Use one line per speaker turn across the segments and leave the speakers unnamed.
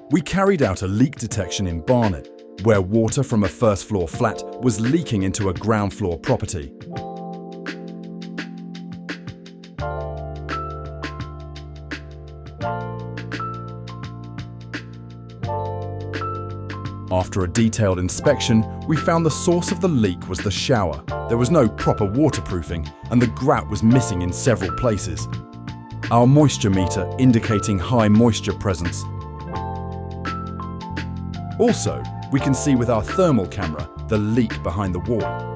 We carried out a leak detection in Barnet, where water from a first-floor flat was leaking into a ground-floor property. After a detailed inspection, we found the source of the leak was the shower. There was no proper waterproofing, and the grout was missing in several places. Our moisture meter indicating high moisture presence. Also, we can see with our thermal camera the leak behind the wall.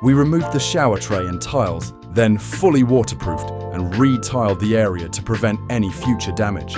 We removed the shower tray and tiles, then fully waterproofed and re-tiled the area to prevent any future damage.